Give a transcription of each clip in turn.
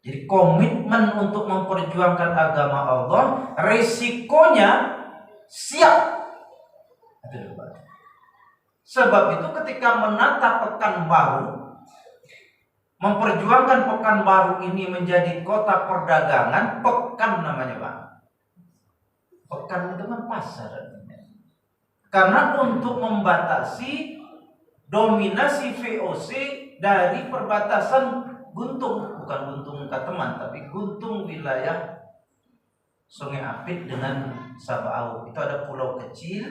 Jadi komitmen untuk memperjuangkan agama Allah, resikonya siap. Sebab itu ketika menata Pekanbaru, memperjuangkan Pekanbaru ini menjadi kota perdagangan, pekan namanya Pak. Pekan itu kan pasar. Karena untuk membatasi dominasi VOC dari perbatasan Guntung, bukan Guntung Kateman, tapi Guntung wilayah Sungai Apit dengan Sabaau. Itu ada pulau kecil.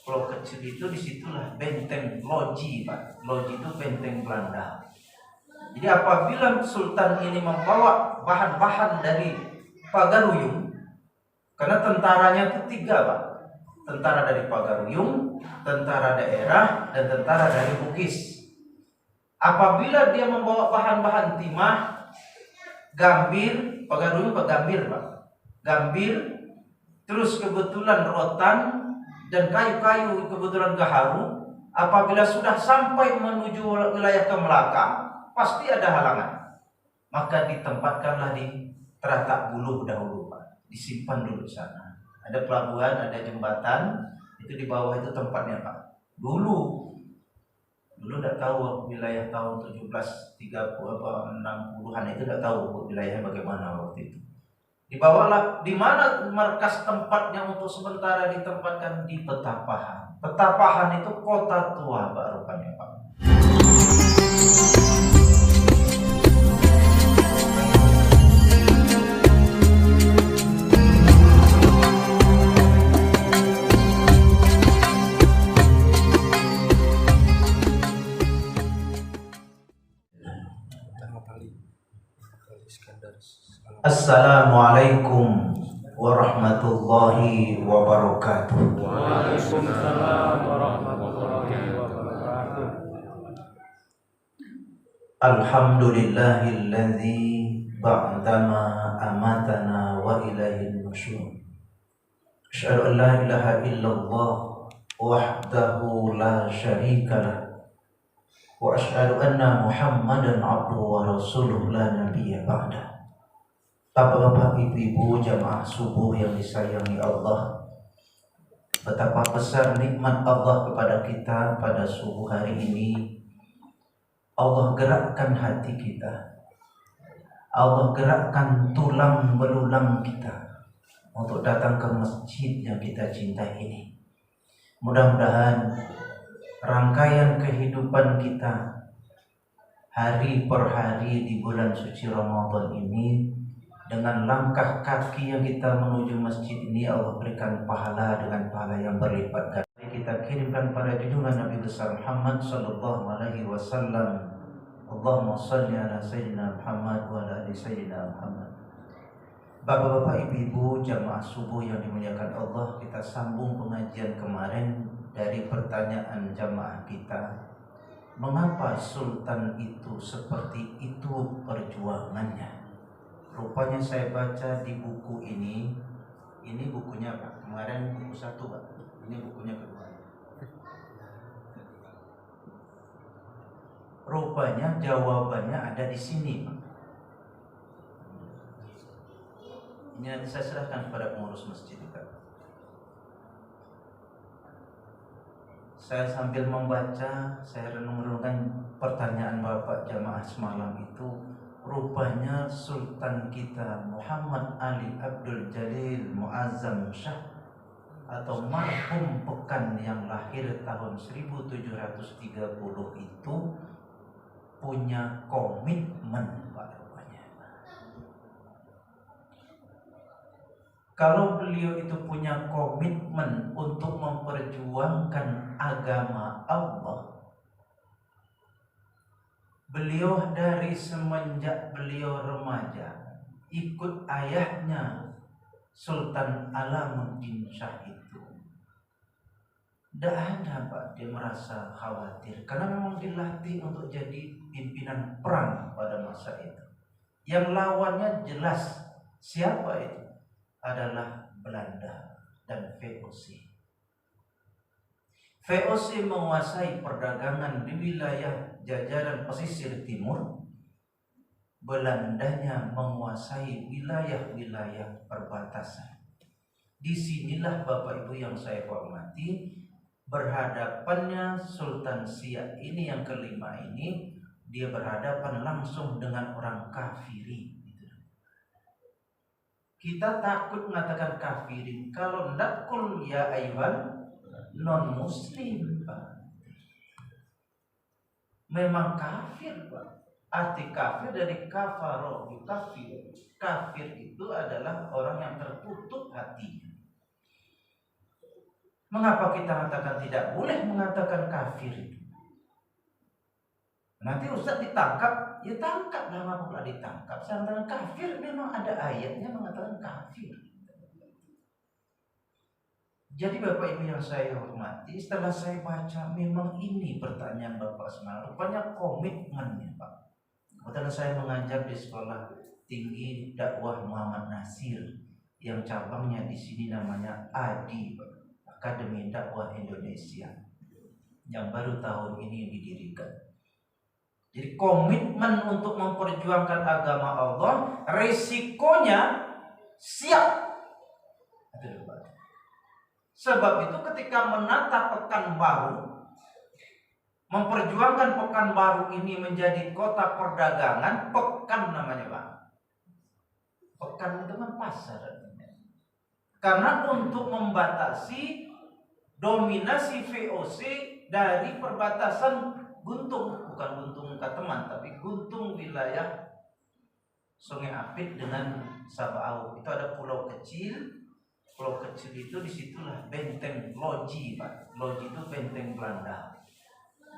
Pulau kecil itu disitulah benteng Loji, Pak. Loji itu benteng Belanda. Jadi apabila Sultan ini membawa bahan-bahan dari Pagaruyung, karena tentaranya itu 3, Pak. Tentara dari Pagaruyung, tentara daerah, dan tentara dari Bugis. Apabila dia membawa bahan-bahan timah, gambir, Pagaruyung Pak gambir, Pak. Gambir, terus kebetulan rotan dan kayu-kayu kebetulan gaharu, apabila sudah sampai menuju wilayah ke Melaka, pasti ada halangan. Maka ditempatkanlah di Teratak Buluh dahulu, Pak. Disimpan dulu di sana. Ada pelabuhan, ada jembatan, itu di bawah itu tempatnya, Pak. Dulu tidak tahu wilayah tahun 1730 apa 60-an itu tidak tahu wilayahnya bagaimana waktu itu. Dibawalah di mana markas tempatnya untuk sementara ditempatkan di Petapahan. Petapahan itu kota tua, Pak, rupanya, Pak. Assalamualaikum warahmatullahi wabarakatuh. Waalaikumsalam warahmatullahi wabarakatuh. Alhamdulillahilladzi ba'dama amatana wa ilaihin nusyur. Asyhadu an la ilaha illallah wahdahu la syarikalah wa asyhadu anna Muhammadan abduhu wa rasuluh la nabiyya ba'dah. Bapak-bapak, ibu-ibu, jamaah subuh yang disayangi Allah, betapa besar nikmat Allah kepada kita pada subuh hari ini. Allah gerakkan hati kita, Allah gerakkan tulang belulang kita untuk datang ke masjid yang kita cintai ini. Mudah-mudahan rangkaian kehidupan kita hari per hari di bulan suci Ramadan ini, dengan langkah kaki yang kita menuju masjid ini, Allah berikan pahala dengan pahala yang berlipat ganda. Kita kirimkan pada junjungan Nabi besar Muhammad sallallahu alaihi wasallam. Allahumma shalli ala sayyidina Muhammad wa ala ali sayyidina Muhammad. Bapak-bapak, ibu-ibu, jamaah subuh yang dimuliakan Allah, kita sambung pengajian kemarin dari pertanyaan jamaah kita. Mengapa Sultan itu seperti itu perjuangannya? Rupanya saya baca di buku ini bukunya, Pak. Kemarin buku 1, Pak. Ini bukunya kedua. Rupanya jawabannya ada di sini, Pak. Ini nanti saya serahkan kepada pengurus masjid, Pak. Saya sambil membaca, saya renung-renungkan pertanyaan Bapak jamaah semalam itu. Rupanya Sultan kita Muhammad Ali Abdul Jalil Muazzam Shah atau marhum Pekan yang lahir tahun 1730 itu punya komitmen, Pak, rupanya. Kalau beliau itu punya komitmen untuk memperjuangkan agama Allah, beliau dari semenjak beliau remaja ikut ayahnya Sultan Alamuddin Shah itu. Tidak ada, Pak, dia merasa khawatir karena memang dilatih untuk jadi pimpinan perang pada masa itu. Yang lawannya jelas, siapa itu? Adalah Belanda dan VOC. VOC menguasai perdagangan di wilayah jajaran pesisir timur Belandanya menguasai wilayah-wilayah perbatasan. Disinilah Bapak Ibu yang saya hormati, berhadapannya Sultan Siak ini yang kelima ini, dia berhadapan langsung dengan orang kafiri. Kita takut mengatakan kafirin kalau ndak kul ya ayuhan non muslim, Pak. Memang kafir, Pak. Arti kafir dari kafaro, kafir. Kafir itu adalah orang yang tertutup hatinya. Mengapa kita katakan tidak boleh mengatakan kafir? Nanti Ustaz ditangkap, ya tangkap, lama pula ditangkap. Sedangkan kafir memang ada ayatnya mengatakan kafir. Jadi Bapak Ibu yang saya hormati, setelah saya baca, memang ini pertanyaan Bapak semua. Rupanya komitmennya, Pak. Kebetulan saya mengajar di Sekolah Tinggi Dakwah Muhammad Nasir, yang cabangnya di sini namanya ADI, Akademi Dakwah Indonesia, yang baru tahun ini didirikan. Jadi komitmen untuk memperjuangkan agama Allah, resikonya siap. Sebab itu ketika menata Pekanbaru, memperjuangkan Pekanbaru ini menjadi kota perdagangan, pekan namanya, Pak. Pekan itu kan pasar. Karena untuk membatasi dominasi VOC dari perbatasan Guntung, bukan Guntung Kateman, tapi Guntung wilayah Sungai Apit dengan Sabaau. Itu ada pulau kecil. Pulau kecil itu disitulah benteng Loji, Pak. Loji itu benteng Belanda.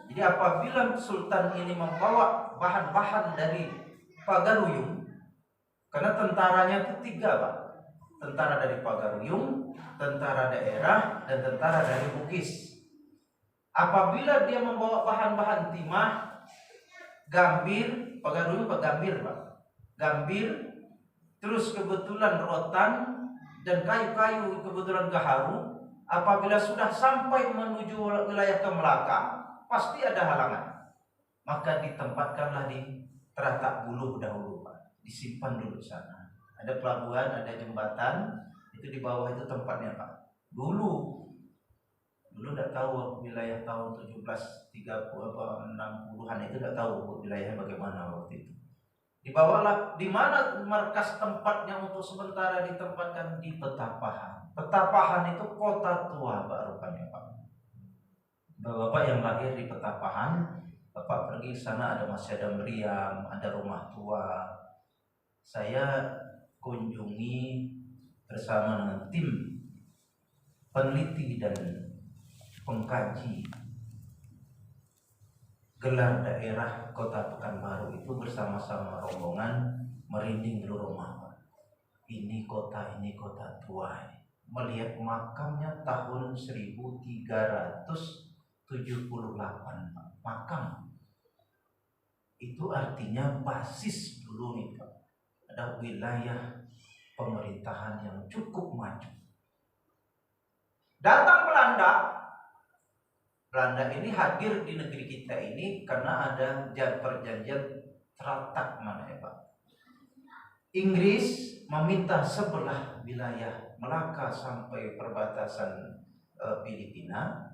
Jadi apabila Sultan ini membawa bahan-bahan dari Pagaruyung, karena tentaranya itu 3, Pak. Tentara dari Pagaruyung, tentara daerah, dan tentara dari Bugis. Apabila dia membawa bahan-bahan timah, gambir, Pagaruyung gambir, Pak. Gambir, terus kebetulan rotan dan kayu-kayu kebetulan gaharu, apabila sudah sampai menuju wilayah ke Melaka, pasti ada halangan. Maka ditempatkanlah di Teratak Buluh dahulu, Pak. Disimpan dulu di sana. Ada pelabuhan, ada jembatan, itu di bawah itu tempatnya, Pak. Dulu enggak tahu wilayah tahun 1760-an itu enggak tahu wilayahnya bagaimana waktu itu. Dibawalah di mana markas tempatnya untuk sementara ditempatkan di Petapahan. Petapahan itu kota tua, Pak, rupanya, Pak. Bapak yang lahir di Petapahan, Bapak pergi ke sana, masih ada meriam, ada rumah tua. Saya kunjungi bersama dengan tim peneliti dan pengkaji gelar daerah Kota Pekanbaru itu bersama-sama rombongan merinding di rumah. Ini kota tua. Melihat makamnya tahun 1378, makam. Itu artinya basis dulu nih, Pak. Ada wilayah pemerintahan yang cukup maju. Datang Belanda ini hadir di negeri kita ini karena ada perjanjian Trattak namanya, Pak. Inggris meminta sebelah wilayah Melaka sampai perbatasan Filipina,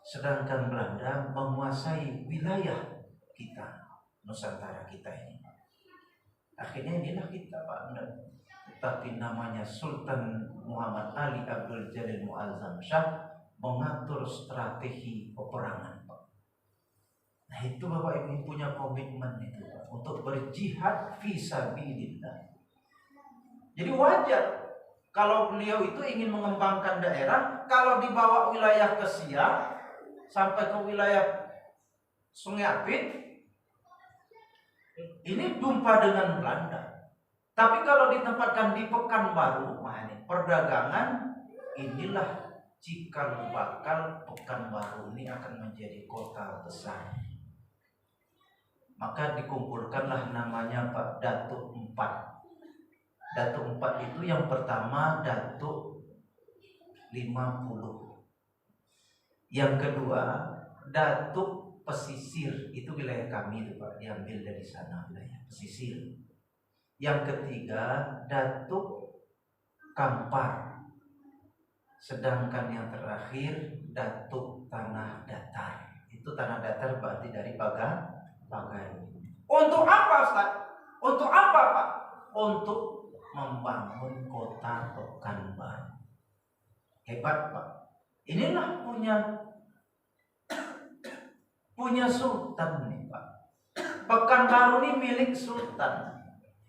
sedangkan Belanda menguasai wilayah kita, Nusantara kita ini. Akhirnya inilah kita, Pak. Tapi namanya Sultan Muhammad Ali Abdul Jalil Muazzam Shah mengatur strategi peperangan, Pak. Nah itu Bapak Ibu punya komitmen itu, Pak, untuk berjihad fisabilillah. Jadi wajar kalau beliau itu ingin mengembangkan daerah, kalau dibawa wilayah ke Siak sampai ke wilayah Sungai Apit, ini jumpa dengan Belanda. Tapi kalau ditempatkan di Pekanbaru, perdagangan, inilah cikal bakal Pekanbaru ini akan menjadi kota besar. Maka dikumpulkanlah namanya Pak Datuk 4. Datuk 4 itu yang pertama Datuk 50. Yang kedua Datuk pesisir, itu wilayah kami itu Pak, diambil dari sana wilayah pesisir. Yang ketiga Datuk Kampar. Sedangkan yang terakhir Datuk Tanah Datar. Itu tanah datar berarti dari Bagai. Untuk apa Ustaz? Untuk apa Pak? Untuk membangun kota Pekanbaru. Hebat Pak. Inilah punya sultan nih Pak. Pekanbaru ini milik sultan,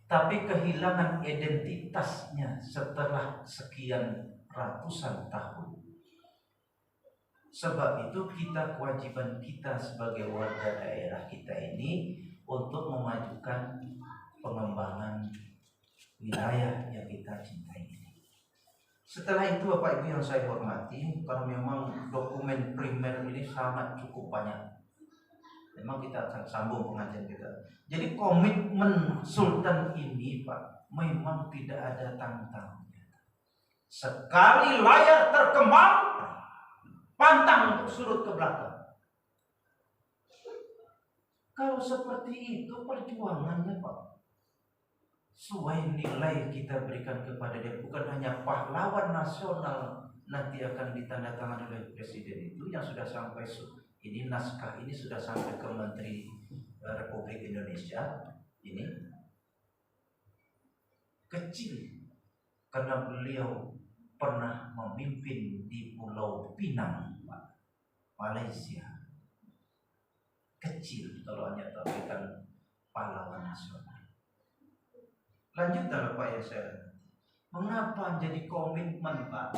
tapi kehilangan identitasnya setelah sekian ratusan tahun. Sebab itu kewajiban kita sebagai warga daerah kita ini untuk memajukan pengembangan wilayah yang kita cintai ini. Setelah itu Bapak Ibu yang saya hormati, karena memang dokumen primer ini sangat cukup banyak, memang kita akan sambung pengajian kita. Jadi komitmen Sultan ini Pak, memang tidak ada tanggalnya. Sekali layar terkembang, pantang untuk surut ke belakang. Kalau seperti itu perjuangannya Pak, sesuai nilai kita berikan kepada dia, bukan hanya pahlawan nasional nanti akan ditandatangani oleh presiden itu yang sudah sampai ini naskah ini sudah sampai ke Menteri Republik Indonesia ini kecil karena beliau pernah memimpin di Pulau Pinang, Pak, Malaysia. Kecil kalau hanya tampilkan pahlawan nasional. Lanjutkan Pak ya saya. Mengapa jadi komitmen Pak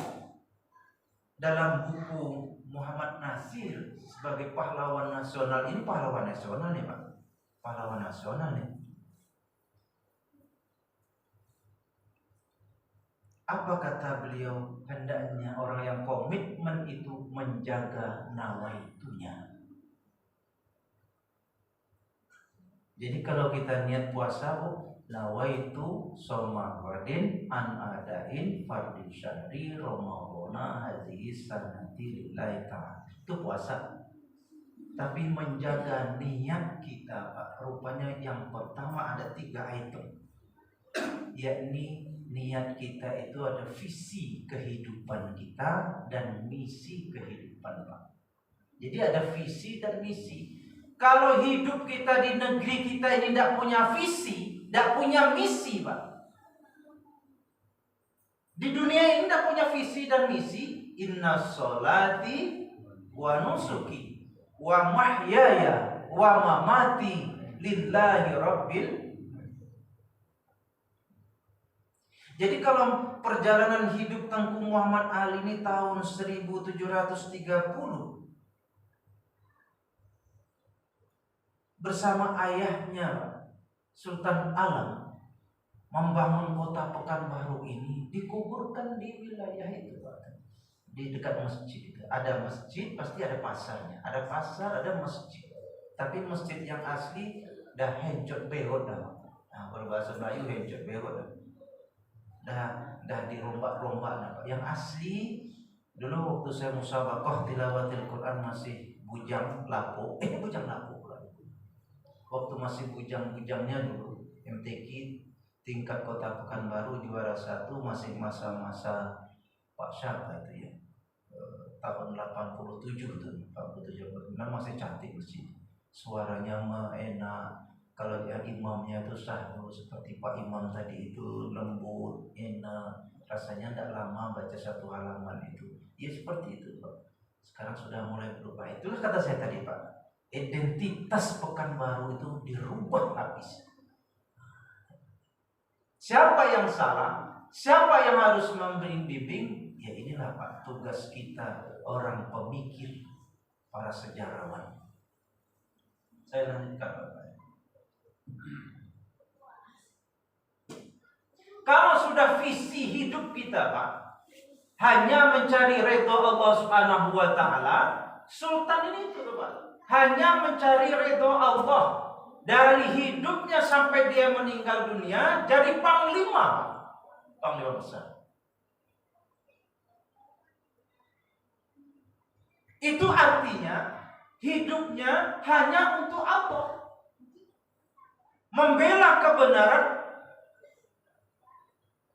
dalam buku Muhammad Nasir sebagai pahlawan nasional? Ini pahlawan nasional nih Pak. Pahlawan nasional nih. Apa kata beliau? Hendaknya orang yang komitmen itu menjaga nawaitunya. Jadi kalau kita niat puasa, nawaitu soma fardin an adain fardin syahri ramadhana hadhihi sanati lillahi ta'ala. Itu puasa. Tapi menjaga niat kita Pak, rupanya yang pertama ada 3 item. Yakni niat kita itu ada visi kehidupan kita dan misi kehidupan Pak. Jadi ada visi dan misi. Kalau hidup kita di negeri kita ini tidak punya visi, tidak punya misi Pak, di dunia ini tidak punya visi dan misi. Inna sholati wa nusuki wa mahyaya wa mamati lillahi rabbil. Jadi kalau perjalanan hidup Tengku Muhammad Ali ini tahun 1730, bersama ayahnya Sultan Alam membangun kota Pekanbaru ini, dikuburkan di wilayah itu Pak. Di dekat masjid itu ada masjid, pasti ada pasarnya. Ada pasar, ada masjid. Tapi masjid yang asli dah hencot behot dah. Nah, berbahasa Melayu hencot behot dah. Dah dirombak-rombak dah Pak. Yang asli dulu waktu saya musabaqah tilawatil Quran masih bujang lapuk. Bujang lapuk. Waktu masih bujang-bujangnya dulu MTQ tingkat kota Pekanbaru juara 1, masih masa-masa Pak Syarta itu ya, tahun 87 tuh, 87 masih cantik masjid, suaranya mah enak. Kalau yang imamnya itu sahdu seperti Pak Imam tadi itu, lembut, enak, rasanya tidak lama baca 1 halaman itu. Ya seperti itu Pak. Sekarang sudah mulai berubah. Itulah kata saya tadi Pak, identitas Pekanbaru itu dirubah habis. Siapa yang salah? Siapa yang harus membimbing? Ya inilah Pak, tugas kita orang pemikir, para sejarawan. Saya lanjutkan Bapak. Kalau sudah visi hidup kita Pak hanya mencari ridho Allah Subhanahu wa taala, Sultan ini itu Pak, hanya mencari ridho Allah dari hidupnya sampai dia meninggal dunia, jadi panglima besar. Itu artinya hidupnya hanya untuk Allah, membela kebenaran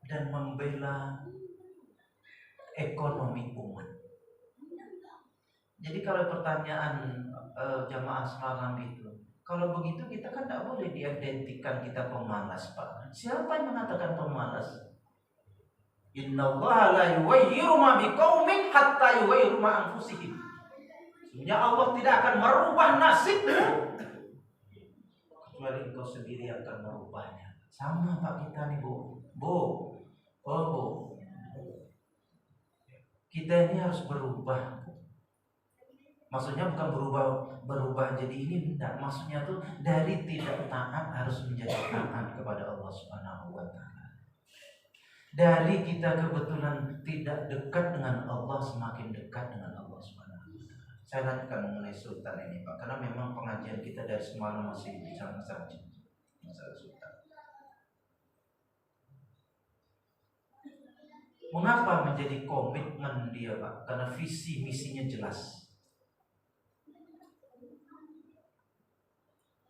dan membela ekonomi umat. Jadi kalau pertanyaan jamaah semalam itu, kalau begitu kita kan tidak boleh diidentikan kita pemalas, Pak. Siapa yang mengatakan pemalas? Innallaha la yughayyiru ma biqaumin hatta yughayyiru ma anfusihim. Sebenarnya Allah tidak akan merubah nasibmu kecuali engkau sendiri akan merubahnya. Sama Pak kita nih, Bu. Bu. Kita ini harus berubah. Maksudnya bukan berubah jadi ini, tidak. Maksudnya tuh dari tidak taat harus menjadi taat kepada Allah Subhanahu wa taala. Dari kita kebetulan tidak dekat dengan Allah, semakin dekat dengan Allah Subhanahu wa taala. Saya lanjutkan mengenai sultan ini, Pak, karena memang pengajian kita dari semalam masih bicara masalah sultan. Mengapa menjadi komitmen dia, Pak? Karena visi misinya jelas.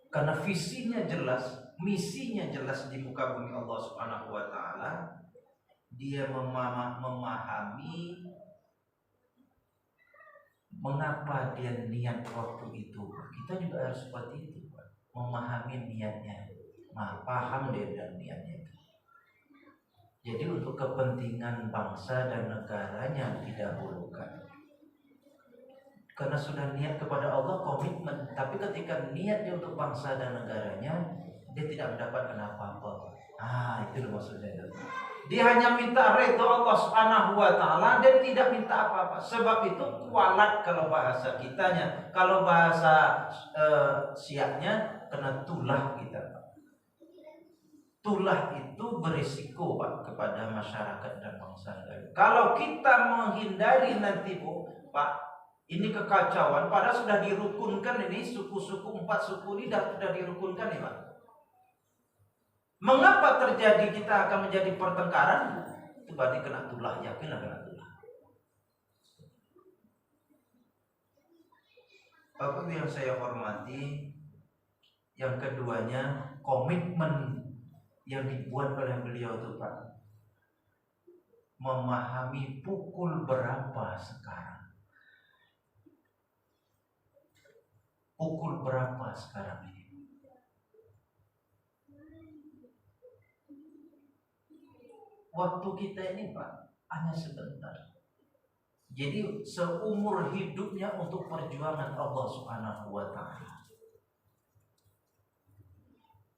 Karena visinya jelas, misinya jelas di muka bumi Allah Subhanahu wa taala, dia memahami mengapa dia niat waktu itu. Kita juga harus seperti itu, Pak. Memahami niatnya. Paham dia dan niatnya itu. Jadi untuk kepentingan bangsa dan negaranya didahulukan. Karena sudah niat kepada Allah, komitmen. Tapi ketika niatnya untuk bangsa dan negaranya, dia tidak mendapatkan apa-apa. Itu maksudnya. Dia hanya minta ridho Allah Subhanahu wa taala dan tidak minta apa-apa. Sebab itu kualat kalau bahasa kitanya. Kalau bahasa Syiahnya kena tulah kita. Tulah itu berisiko, Pak, kepada masyarakat dan bangsa negara. Kalau kita menghindari nanti, Bu, Pak, ini kekacauan, padahal sudah dirukunkan ini suku-suku, 4 suku ini sudah dirukunkan nih, Pak. Mengapa terjadi kita akan menjadi pertengkaran? Itu berarti kena tulah, yakinlah kena tulah. Bapak yang saya hormati, yang keduanya komitmen yang dibuat oleh beliau itu, Pak, memahami pukul berapa sekarang. Pukul berapa sekarang ini? Waktu kita ini, Pak, hanya sebentar. Jadi seumur hidupnya untuk perjuangan Allah Subhanahu wa taala.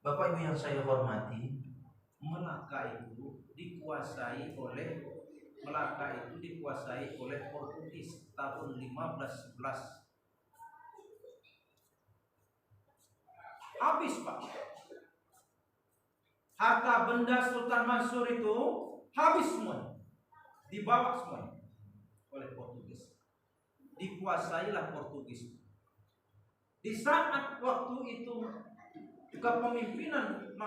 Bapak Ibu yang saya hormati, Melaka itu dikuasai oleh Portugis tahun 1511. Habis, Pak. Harta benda Sultan Mansur itu habis semua, dibawa semua oleh Portugis. Dikuasailah Portugis. Di saat waktu itu kepemimpinan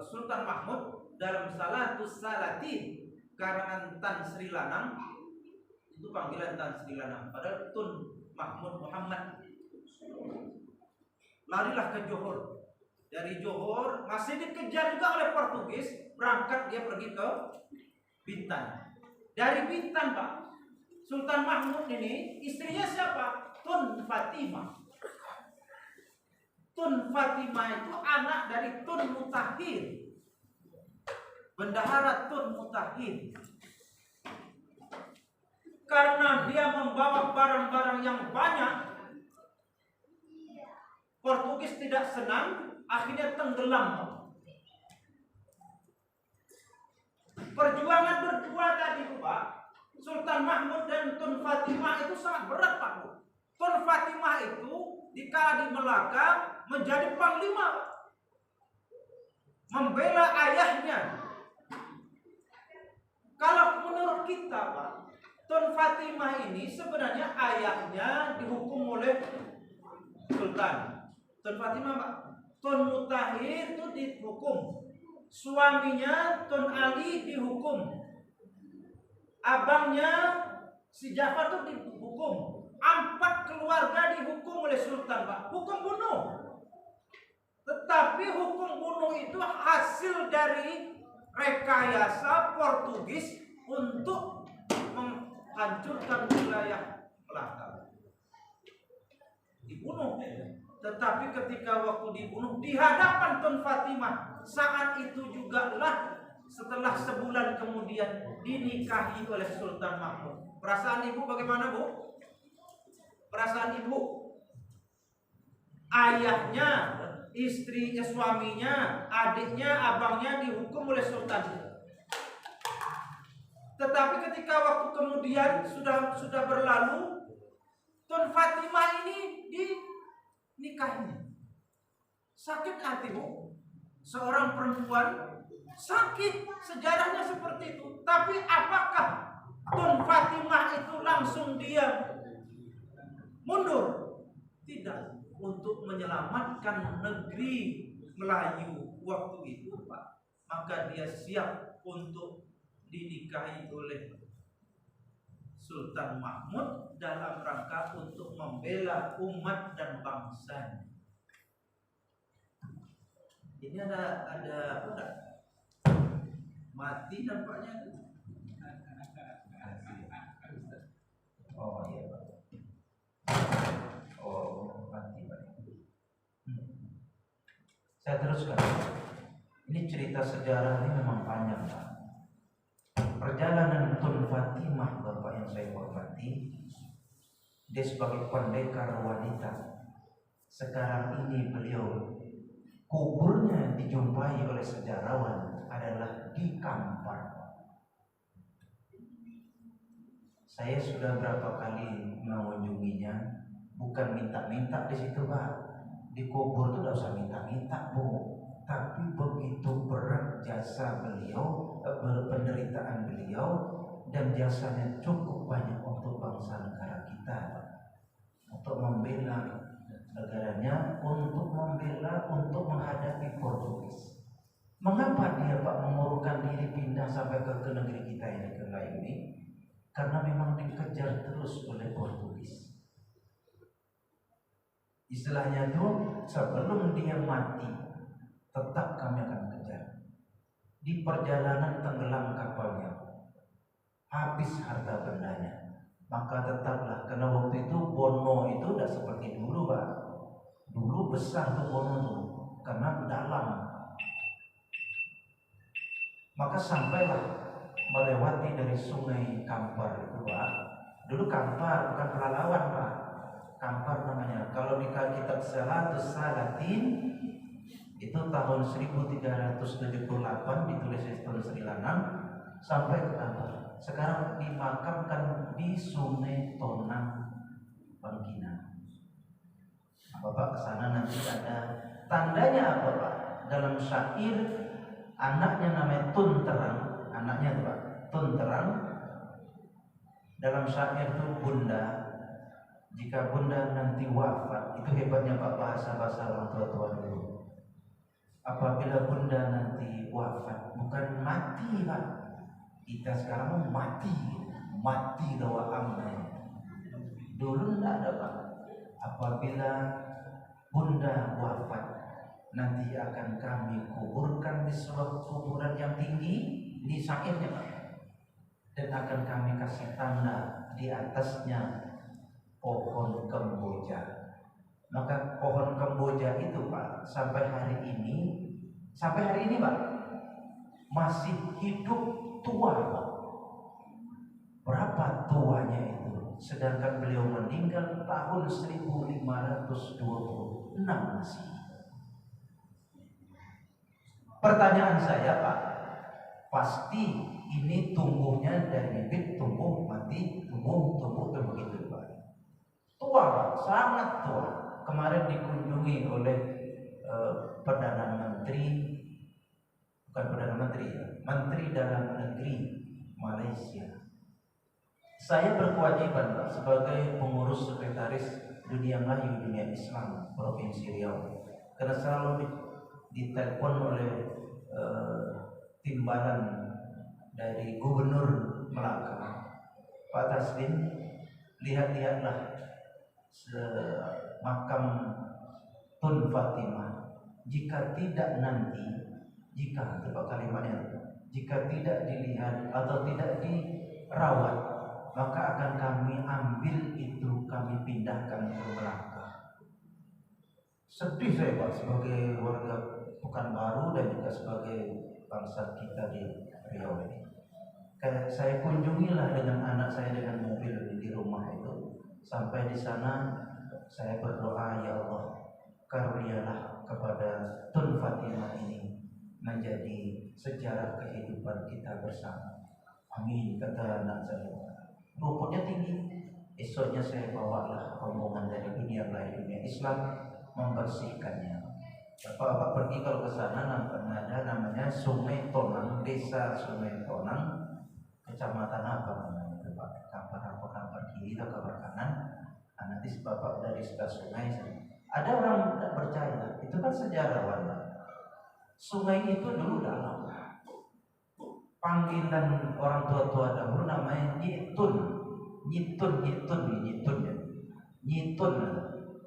Sultan Mahmud dalam Salatus Salatin karangan Tan Sri Lanang, itu panggilan Tan Sri Lanang, padahal Tun Mahmud Muhammad. Larilah ke Johor. Dari Johor masih dikejar juga oleh Portugis, berangkat dia pergi ke Bintan. Dari Bintan, Pak, Sultan Mahmud ini istrinya siapa? Tun Fatimah. Tun Fatimah itu anak dari Tun Mutahhir, bendahara Tun Mutahhir. Karena dia membawa barang-barang yang banyak, Portugis tidak senang, akhirnya tenggelam. Perjuangan berdua tadi, Pak, Sultan Mahmud dan Tun Fatimah itu sangat berat, Pak. Tun Fatimah itu dikala di Melaka menjadi panglima, Pak, membela ayahnya. Kalau menurut kita, Pak, Tun Fatimah ini sebenarnya ayahnya dihukum oleh Sultan. Tun Fatimah, Pak, Tun Mutahhir itu dihukum. Suaminya Tun Ali dihukum. Abangnya si Jafar itu dihukum. 4 keluarga dihukum oleh sultan, Pak. Hukum bunuh. Tetapi hukum bunuh itu hasil dari rekayasa Portugis untuk menghancurkan wilayah Melaka. Dibunuh. Tetapi ketika waktu dibunuh di hadapan Tun Fatimah, saat itu juga lah setelah sebulan kemudian dinikahi oleh Sultan Mahmud. Perasaan ibu bagaimana, Bu? Perasaan ibu? Ayahnya, istrinya, suaminya, adiknya, abangnya dihukum oleh Sultan. Tetapi ketika waktu kemudian sudah berlalu, Tun Fatimah ini dinikahinya. Sakit hati, Bu. Seorang perempuan sakit, sejarahnya seperti itu. Tapi apakah Tun Fatimah itu langsung dia mundur? Tidak. Untuk menyelamatkan negeri Melayu waktu itu, Pak, maka dia siap untuk dinikahi oleh Sultan Mahmud dalam rangka untuk membela umat dan bangsa. Ini ada apa enggak? Mati nampaknya. Oh iya, Pak. Oh, mati, Pak. Saya teruskan. Ini cerita sejarah ini memang panjang, Pak. Perjalanan Tun Fatimah, Bapak yang saya hormati, dia sebagai pendekar wanita. Sekarang ini beliau kuburnya dijumpai oleh sejarawan adalah di Kampar. Saya sudah berapa kali mengunjunginya, bukan minta-minta di situ, Pak. Di kubur itu tidak usah minta-minta, Bu. Tapi begitu berat jasa beliau, penderitaan beliau, dan jasanya cukup banyak untuk bangsa negara kita, Pak. Untuk membela negaranya, untuk menghadapi Portugis. Mengapa dia, Pak, mengurungkan diri pindah sampai ke negeri kita ini, ke Melayu ini? Karena memang dikejar terus oleh Portugis. Istilahnya itu, sebelum dia mati, tetap kami akan kejar. Di perjalanan tenggelam kapalnya, habis harta bendanya, maka tetaplah, karena waktu itu Bono itu udah seperti dulu, Pak. Dulu besar tuh Bono tuh, karena dalam. Maka sampailah melewati dari sungai Kampar itu, Pak. Dulu Kampar bukan Pelalawan, Pak. Kampar namanya. Kalau di kitab Salatus Salatin itu tahun 1378 ditulis di tahun 96 sampai ke Kampar. Sekarang dimakamkan di Sungai Tonang, Bangkinang. Bapak kesana nanti ada tandanya apa, Pak? Dalam syair anaknya namanya Tun Terang, anaknya itu, Pak, Tun Terang. Dalam syair itu, Bunda, jika Bunda nanti wafat, itu hebatnya, Pak, bahasa orang tua-tua dulu. Apabila Bunda nanti wafat, bukan mati, Pak. Kita sekarang mati doa amnya. Dulu tidak ada, Pak. Apabila Bunda wafat, nanti akan kami kuburkan di sebuah kuburan yang tinggi, di syairnya, Pak. Dan akan kami kasih tanda di atasnya pohon kemboja. Maka pohon kemboja itu, Pak, sampai hari ini, Pak, masih hidup tua, Pak. Berapa tuanya itu? Sedangkan beliau meninggal tahun 1526 masih. Pertanyaan saya, Pak, pasti ini tumbuhnya dari bibit, tumbuh mati, tumbuh begitu, Pak. Tua, Pak, sangat tua. Kemarin dikunjungi oleh Perdana Menteri, bukan Perdana Menteri, Menteri Dalam Negeri Malaysia. Saya berkewajiban, Pak, sebagai pengurus sekretaris Dunia Melayu Dunia Islam Provinsi Riau, karena selalu ditelepon oleh timbalan dari Gubernur Melaka, Pak Taslim, lihatlah makam Tun Fatimah, jika tidak nanti, jika coba kalimatnya, jika tidak dilihat atau tidak dirawat, maka akan kami ambil itu, kami pindahkan ke Melaka. Sedih saya Pak sebagai warga Pekanbaru dan juga sebagai bangsa kita di Riau ini. Kayak saya kunjungilah dengan anak saya dengan mobil di rumah itu. Sampai di sana saya berdoa, ya Allah, karunialah kepada Tun Fatimah ini menjadi sejarah kehidupan kita bersama. Amin, kata anak saya. Rumputnya tinggi. Esoknya saya bawalah rombongan dari dunia lain, dunia Islam, membersihkannya. Bapak-bapak pergi kalau ke sana ada namanya Sungai Tonang, desa Sungai Tonang, kecamatan apa namanya itu Pak? Kampar kiri atau kampar kanan? Nah, nanti bapak dari sebelah sungai. Ada orang tidak percaya, itu kan sejarawan. Sungai itu dulu dalam. Panggilan orang tua-tua dahulu namanya Nyitun. Nyitun.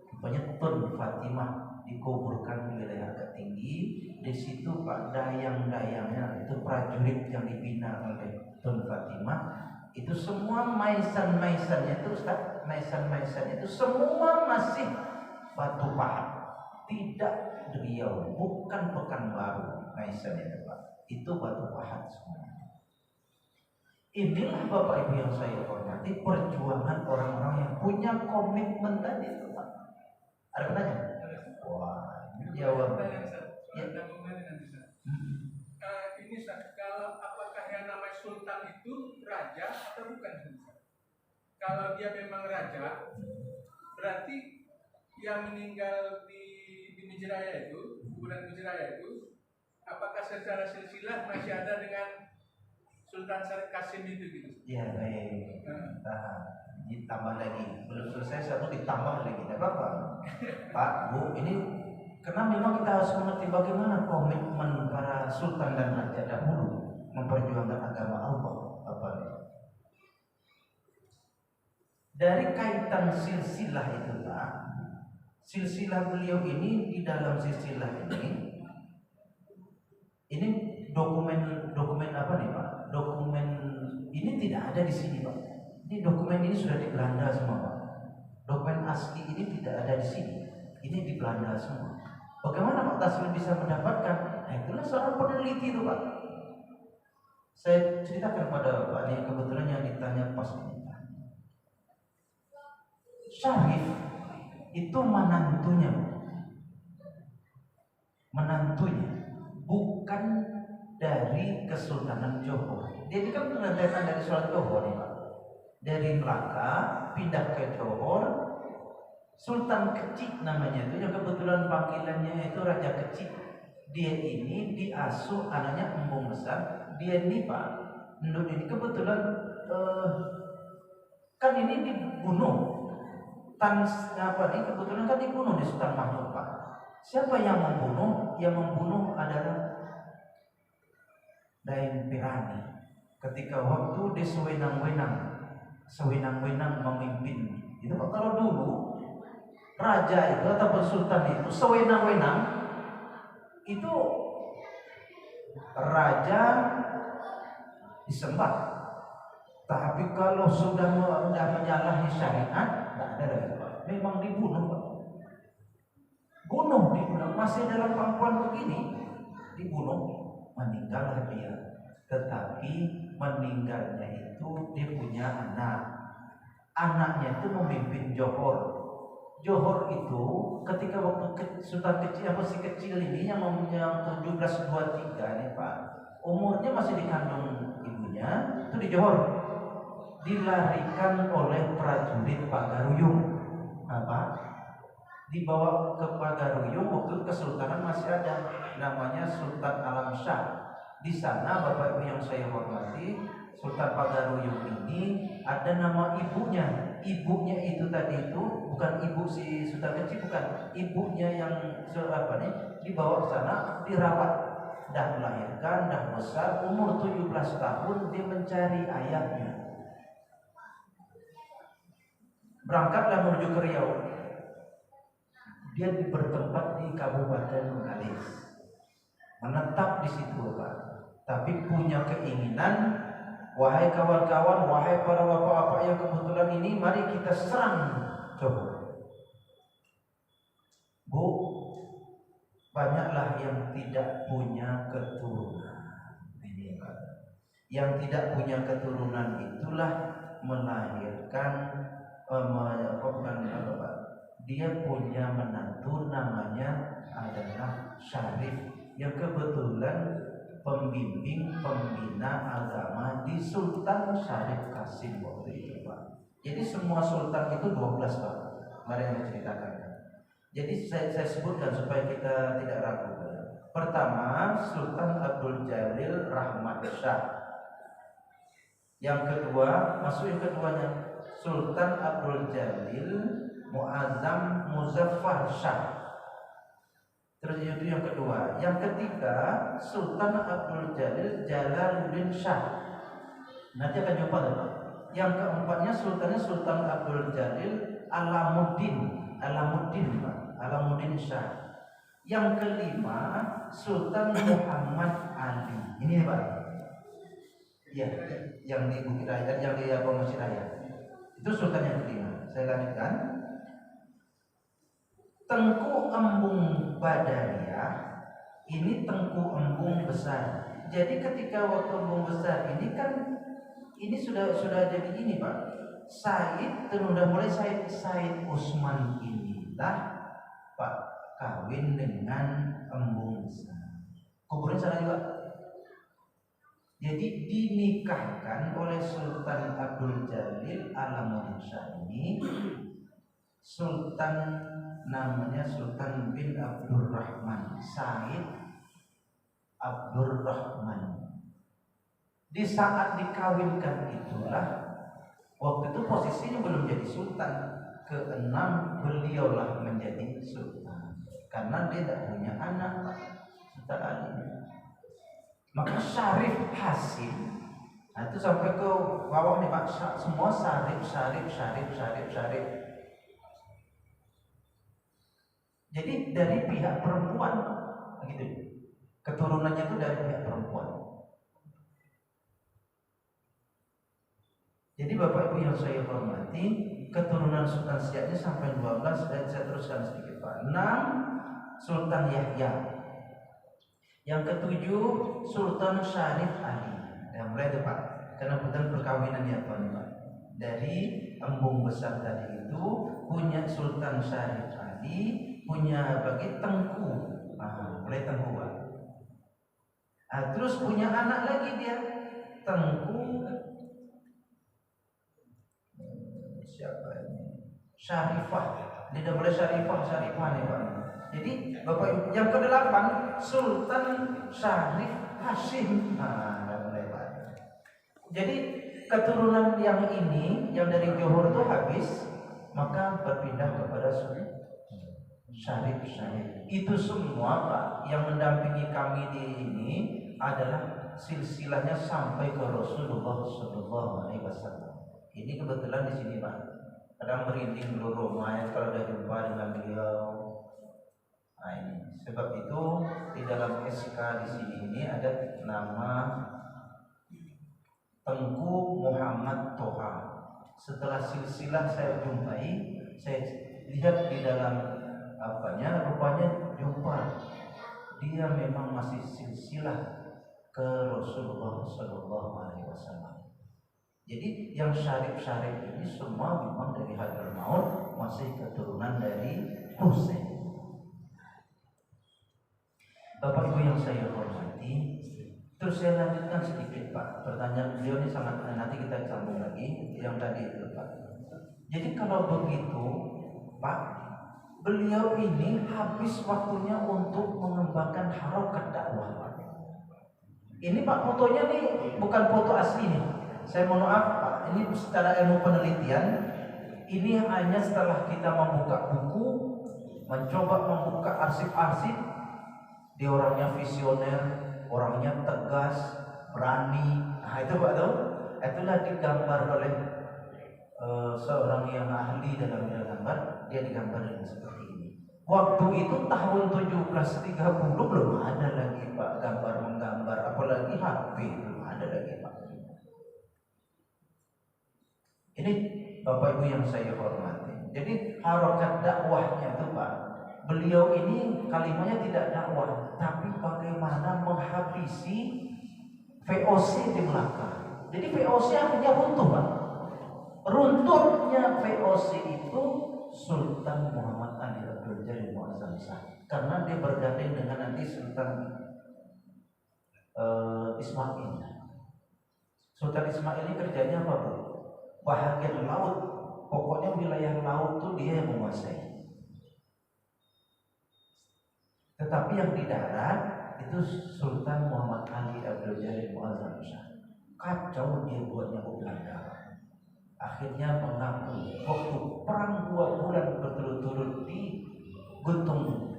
Rupanya Tun Fatimah dikuburkan di wilayah agak tinggi. Di situ Pak dayang-dayangnya itu prajurit yang dibina oleh Tun Fatimah. Itu semua maisan-maisannya itu Ustaz, maisan-maisannya itu semua masih batu pahat. Tidak Riau, bukan Pekanbaru maisannya itu Pak. Itu batu pahat semua. Inilah Bapak Ibu yang saya hormati, perjuangan orang-orang yang punya komitmen tadi itu Pak. Ada pertanyaan? Wah, ini jawab. Ya. Ini kalau apakah yang namanya sultan itu raja atau bukan? Kalau dia memang raja, berarti yang meninggal di Mijraya itu, kuburan Mijraya itu, apakah secara silsilah masih ada dengan Sultan Syarif Kasim itu gitu? Ya baik. Ditambah lagi, belum selesai satu ditambah lagi, tidak apa-apa. Pak, Bu, ini karena memang kita harus mengerti bagaimana komitmen para sultan dan raja dahulu memperjuangkan agama Allah. Bapak. Dari kaitan silsilah itu Pak, silsilah beliau ini di dalam silsilah ini dokumen apa nih Pak? Dokumen ini tidak ada di sini Pak. Ini dokumen ini sudah di Belanda semua Pak. Dokumen asli ini tidak ada di sini. Ini di Belanda semua. Bagaimana Pak Taslim bisa mendapatkan? Nah, itulah seorang peneliti itu Pak. Saya ceritakan pada Pak ini kebetulan yang ditanya pas ini. Syarif itu menantunya, bukan dari Kesultanan Johor. Dia ini kan datang dari Sultan Johor nih Pak. Dari Melaka pindah ke Johor. Sultan Kecik namanya itu, yang kebetulan panggilannya itu Raja Kecik. Dia ini diasuh anaknya embung besar. Dia ini Pak, Ndut ini kebetulan kan ini dibunuh. Kebetulan kan dibunuh di Sultan Mahmud Pak. Siapa yang membunuh? Yang membunuh adalah Daeng Pirani. Ketika waktu di sewenang-wenang memimpin. Itu Pak, kalau dulu raja itu atau sultan itu sewenang-wenang itu raja disembah. Tapi kalau sudah menyalahi syariat, tidak ada lagi Pak. Memang dibunuh Pak. Bunuh masih dalam pangkuan begini, dibunuh, meninggallah dia. Tetapi meninggalnya itu dia punya anak. Anaknya itu memimpin Johor. Johor itu ketika waktu Sultan Kecil si kecil ini yang 1723 nih Pak, umurnya masih dikandung ibunya, itu di Johor. Dilarikan oleh prajurit Pagaruyung. Apa? Dibawa ke Pagaruyung, waktu kesultanan masih ada, namanya Sultan Alam Shah. Di sana Bapak Ibu yang saya hormati, Sultan Pagaruyung ini ada nama ibunya. Ibunya itu tadi itu bukan ibu si Sultan Kecil, bukan ibunya yang dibawa ke sana, dirawat, dah melahirkan, dah besar, umur 17 tahun dia mencari ayahnya. Berangkatlah menuju ke Riau. Dia bertempat di Kabupaten Bengkalis, menetap di situ Pak. Tapi punya keinginan, wahai kawan-kawan, wahai para bapak-bapak yang kebetulan ini, mari kita serang coba. Bu, banyaklah yang tidak punya keturunan. Ini Pak. Yang tidak punya keturunan itulah melahirkan dia punya menantu namanya adalah Syarif yang kebetulan pembimbing pembina agama di Sultan Syarif Kasim waktu itu Pak. Jadi semua sultan itu 12 Pak. Mari saya ceritakan. Jadi saya sebutkan supaya kita tidak ragu. Pertama, Sultan Abdul Jalil Rahmat Shah. Yang kedua, masuk yang keduanya, Sultan Abdul Jalil Muazzam Muzaffar Shah. Terus itu yang kedua. Yang ketiga, Sultan Abdul Jalil Jalaluddin Shah. Nanti akan jumpa Pak. Yang keempatnya Sultan Abdul Jalil Alamuddin Shah. Yang kelima, Sultan Muhammad Ali. Ini Pak. Ya, yang di Bukit Raya, yang di Masjid Raya. Itu sultan yang kelima. Saya lanjutkan. Tengku Embung Badariah ini Tengku Embung besar. Jadi ketika waktu embung besar ini kan ini sudah jadi ini Pak. Said sudah mulai Said Usman inilah Pak kawin dengan embung besar. Kuburnya sana juga. Jadi dinikahkan oleh Sultan Abdul Jalil Alamuddin Shah ini, Sultan namanya Sultan bin Abdurrahman Said Abdurrahman. Di saat dikawinkan itulah, waktu itu posisinya belum jadi sultan, keenam beliaulah menjadi sultan karena dia tidak punya anak Sultan Ali. Maka Syarif Hasim, nah itu sampai ke bawah nih Pak, semua Syarif. Jadi dari pihak perempuan, begitu. Keturunannya itu dari pihak perempuan. Jadi Bapak Ibu yang saya hormati, keturunan Sultan Siaknya sampai 12 dan saya teruskan sedikit Pak. 6 Sultan Yahya. Yang ketujuh Sultan Syarif Ali. Yang mulai itu Pak, karena betul perkawinannya Pak. Dari embung besar tadi itu punya Sultan Syarif Ali, punya bagi Tengku. Mulai Tengku Pak. Terus punya anak lagi dia Tengku siapa ini? Syarifah. Dia dah boleh Syarifah nih Pak. Jadi Bapak Ibu yang ke-8 Sultan Syarif Hasim. Mulai Pak. Jadi keturunan yang ini yang dari Johor itu habis, maka berpindah kepada Syarif. Itu semua Pak yang mendampingi kami di ini adalah silsilahnya sampai ke Rasulullah SAW. Ini kebetulan di sini Pak. Kadang merinding dulu Romai kalau ada jumpa dengan beliau. Nah ini sebab itu di dalam SK di sini ini ada nama Tengku Muhammad Toha. Setelah silsilah saya jumpai, saya lihat di dalam rupanya jumpa dia memang masih silsilah ke Rasulullah SAW. Jadi yang syarif ini semua memang dari Hadramaut, masih keturunan dari Husain. Bapak Ibu yang saya hormati, terus saya lanjutkan sedikit Pak. Pertanyaan beliau ini sangat nanti kita sambung lagi yang tadi itu Pak. Jadi kalau begitu Pak, beliau ini habis waktunya untuk mengembangkan harokat dakwah Pak. Ini Pak fotonya nih bukan foto asli nih. Saya mohon maaf Pak, ini secara ilmu penelitian ini hanya setelah kita membuka buku, mencoba membuka arsip-arsip. Dia orangnya visioner, orangnya tegas, berani. Nah itu Pak tuh, itulah digambar oleh seorang yang ahli dalam gambar, dia digambar dengan seperti ini. Waktu itu tahun 1730 belum ada lagi Pak gambar menggambar, apalagi HP belum ada lagi Pak. Ini Bapak Ibu yang saya hormati. Jadi harokat dakwahnya itu Pak, beliau ini kalimatnya tidak dakwah, tapi bagaimana menghabisi VOC di Melaka. Jadi VOC akhirnya runtuh Pak. Runtuhnya VOC itu Sultan Muhammad Ali Abdul Jalil Muazzam Shah, karena dia bergandeng dengan nanti Sultan Ismail. Sultan Ismail ini kerjanya apa Bu? Bahagian laut, pokoknya wilayah laut tuh dia yang menguasai. Tetapi yang di darat itu Sultan Muhammad Ali Abdul Jalil Muazzam Shah. Kacau dia buatnya Belanda. Akhirnya mengaku waktu perang 2 bulan berturut-turut di Guntung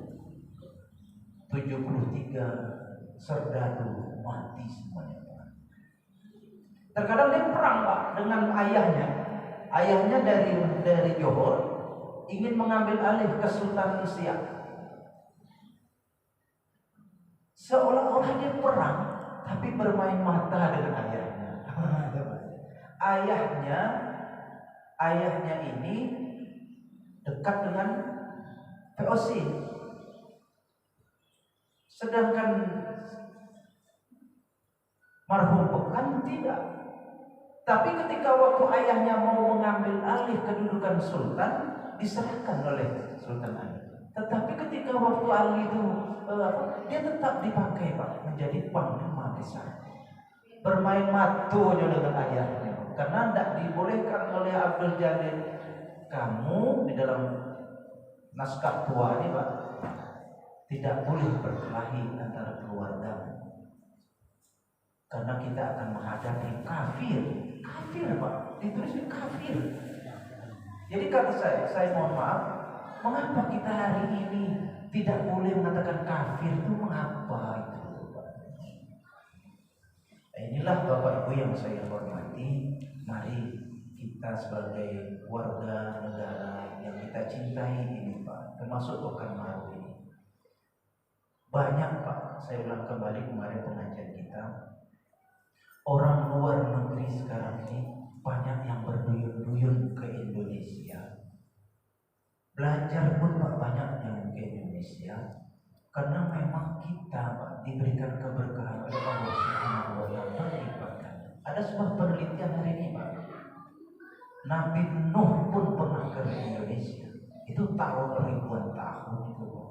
73 serdadu mati semuanya. Terkadang dia perang Pak dengan ayahnya. Ayahnya dari Johor ingin mengambil alih Kesultanan Siak. Seolah-olah dia perang, tapi bermain mata dengan ayahnya. Ayahnya ini dekat dengan VOC. Sedangkan marhum Pekan tidak. Tapi ketika waktu ayahnya mau mengambil alih kedudukan sultan, diserahkan oleh Sultan Ali. Tetapi ketika waktu Ali itu dia tetap dipakai Pak menjadi panglima besar. Bermain matunya dengan ayahnya. Karena tidak dibolehkan oleh Abdul Jalil. Kamu di dalam naskah tua ini Pak, tidak boleh berkelahi antara keluarga. Karena kita akan menghadapi kafir. Kafir Pak, ditulisnya kafir. Jadi kata saya mohon maaf, mengapa kita hari ini tidak boleh mengatakan kafir itu, mengapa itu? Inilah Bapak Ibu yang saya hormati. Mari kita sebagai warga negara yang kita cintai ini Pak, termasuk Pekanbaru ini, banyak Pak, saya ulang kembali kemarin pengajian kita, orang luar negeri sekarang ini banyak yang berduyun-duyun ke Indonesia. Belajar pun Pak banyak yang ke Indonesia, karena memang kita Pak diberikan keberkahan oleh Allah Subhanahu wa taala beribadah. Ada sebuah penelitian hari ini Pak, Nabi Nuh pun pernah ke Indonesia. Itu tahun ribuan tahun itu Pak.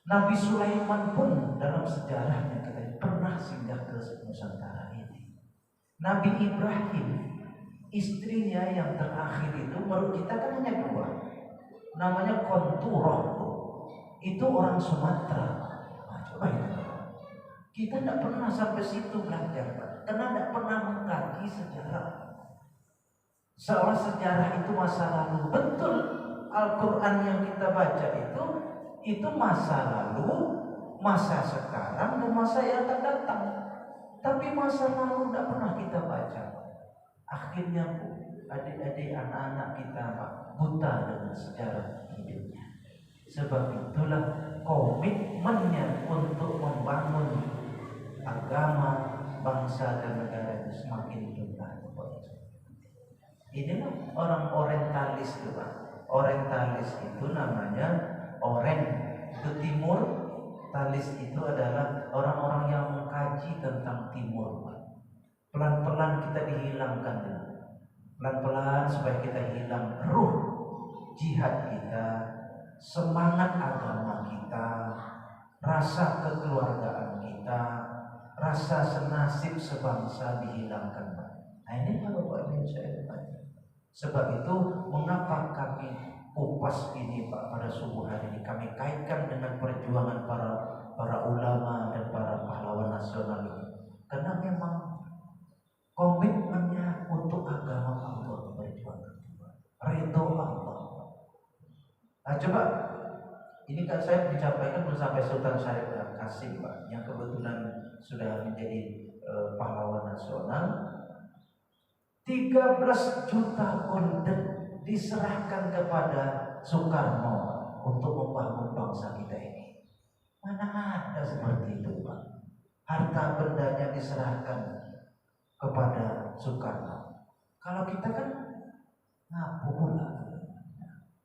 Nabi Sulaiman pun dalam sejarahnya kita pernah singgah ke Nusantara ini. Nabi Ibrahim, istrinya yang terakhir itu menurut kita kan hanya 2, namanya Konturoh. Itu orang Sumatera. Nah, coba itu. Kita tidak pernah sampai situ belajar, karena tidak pernah mengkaji sejarah. Seolah sejarah itu masa lalu. Betul, Al-Quran yang kita baca itu masa lalu, masa sekarang, dan masa yang akan datang. Tapi masa lalu tidak pernah kita baca. Akhirnya Bu, adik-adik anak-anak kita Pak, buta dengan sejarah hidupnya. Sebab itulah komitmennya untuk membangun agama, bangsa dan negara itu semakin rendah. Inilah orang orientalis itu Pak. Orientalis itu namanya oren itu timur, talis itu adalah orang-orang yang mengkaji tentang timur Pak. Pelan-pelan kita dihilangkan, pelan-pelan supaya kita hilang ruh jihad kita, semangat agama kita, rasa kekeluargaan kita, rasa senasib sebangsa dihilangkan Pak. Nah ini Bapak Ibu saya tanya. Sebab itu mengapa kami kupas ini Pak pada subuh hari ini kami kaitkan dengan perjuangan para ulama dan para pahlawan nasional ini. Karena memang komitmennya untuk agama Allah berjuang, ridho Allah. Nah coba ini kan saya disampaikan sampai Sultan Syarif Qasim Pak, yang kebetulan sudah menjadi pahlawan nasional. 13 juta konten diserahkan kepada Soekarno untuk membangun bangsa kita ini. Mana ada seperti itu, Pak? Harta bendanya diserahkan kepada Soekarno. Kalau kita kan ngapu pula.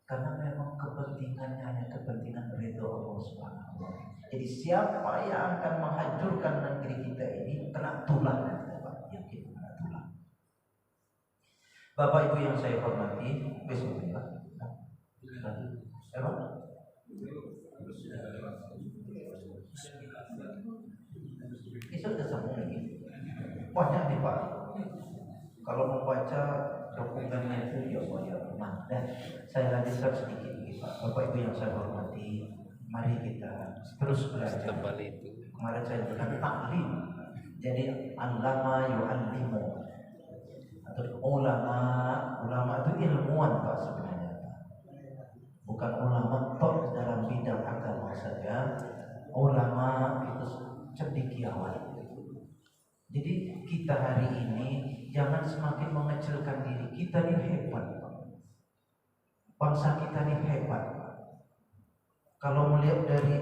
Karena memang kepentingannya hanya kepentingan ridho Allah Subhanahu wa Ta'ala. Jadi siapa yang akan menghancurkan negeri kita ini kena tulang, Pak. Yakin kena tulang. Bapak Ibu yang saya hormati, besok Pak. Apa? Besok sudah sambung lagi. Banyak nih Pak. Kalau membaca dokumennya itu ya mana? Dan saya lanjutkan sedikit Pak. Bapak Ibu yang saya hormati, mari kita terus belajar. Kemarin saya bilang taklim. Jadi allama yu'allimu. Atau ulama itu ilmuwan Pak sebenarnya. Bukan ulama tok dalam bidang agama saja. Ulama itu cendekiawan. Jadi kita hari ini jangan semakin mengecilkan diri. Kita ini hebat, bangsa kita ini hebat. Kalau melihat dari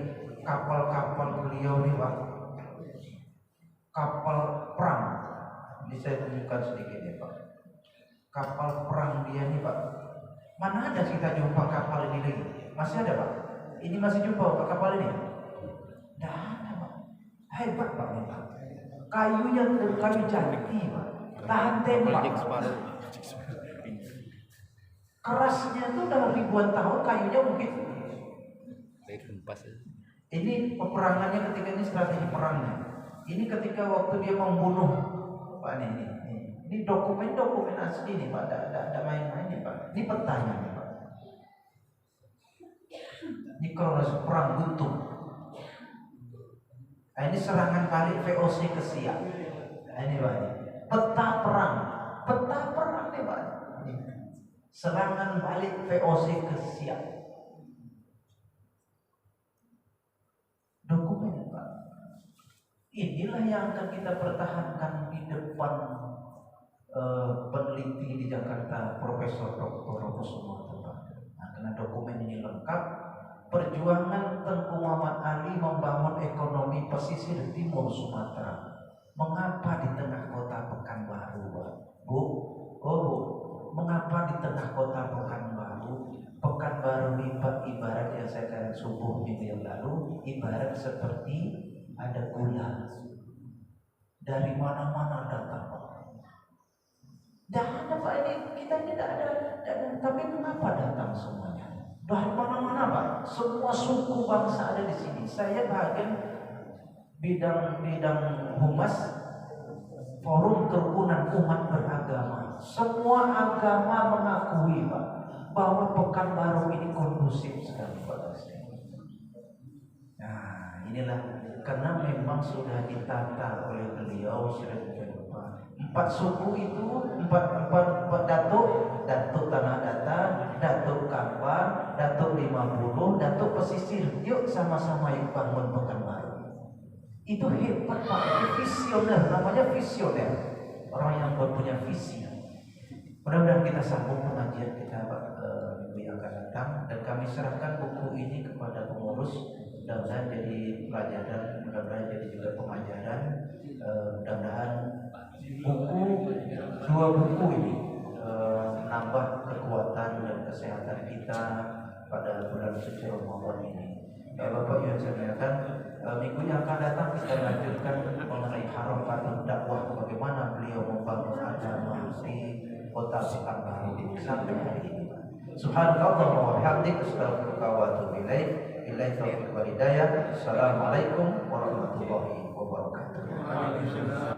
kapal-kapal beliau ini Pak, kapal perang. Ini saya tunjukkan sedikit ya Pak. Kapal perang dia nih Pak. Mana ada kita jumpa kapal ini lagi? Masih ada Pak? Ini masih jumpa Pak kapal ini? Tidak ada Pak. Hebat Pak ini Pak. Kayunya kayu jati Pak. Tahan tembak. Kerasnya itu udah ribuan tahun, kayunya mungkin. Ini peperangannya ketika ini strategi perangnya. Ini ketika waktu dia membunuh Pak ini dokumen asli nih Pak. Ada main-main nih Pak. Ini petanya nih Pak. Ini kronos perang Guntung. Nah, ini serangan balik VOC ke Siak. Nah, ini Pak. Peta perang nih Pak. Ini. Serangan balik VOC ke Siak. Dokumen Pak. Inilah yang akan kita pertahankan di depan peneliti di Jakarta, Profesor Dr. Rokosumoto Pak. Nah, karena dokumen ini lengkap. Perjuangan Tengku Muhammad Ali membangun ekonomi pesisir timur Sumatera. Mengapa di tengah kota Pekanbaru, Pak? Bu? Mengapa di tengah kota Pekanbaru ini Pak, ibarat yang saya katakan subuh minggu yang lalu, ibarat seperti ada gula. Dari mana-mana datang Pak. Tidak ada Pak, ini kita tidak ada. Tapi mengapa datang semuanya? Dari mana-mana Pak, semua suku bangsa ada di sini. Saya bagian bidang humas Forum Kerukunan Umat Beragama. Semua agama mengakui Pak bahwa Pekanbaru ini kondusif sekali Pak. Nah inilah karena memang sudah ditata oleh beliau sedemikian rupa. 4 suku itu, 4 datuk Tanah Datar, datuk Kampar, datuk 50, datuk pesisir. Yuk sama-sama yuk bangun Pekanbaru. Itu hebat Pak, itu visioner, namanya visioner. Orang yang punya visi. Mudah-mudahan kita sambung pengajian kita Pak minggu yang akan datang, dan kami serahkan buku ini kepada pengurus. Mudah-mudahan jadi pelajaran, mudah-mudahan jadi juga pengajaran. Mudah-mudahan dua buku ini menambah kekuatan dan kesehatan kita pada bulan suci Ramadan ini. Bapak yang saya muliakan, minggu yang akan datang kita lanjutkan mengenai harapan dakwah, bagaimana beliau membangun agama di kota Pekanbaru ini sampai hari ini. Subhanallah wa bihamdihi, astaghfiruka wa atubu ilaik. Billahi taufiq wal hidayah. Assalamualaikum warahmatullahi wabarakatuh.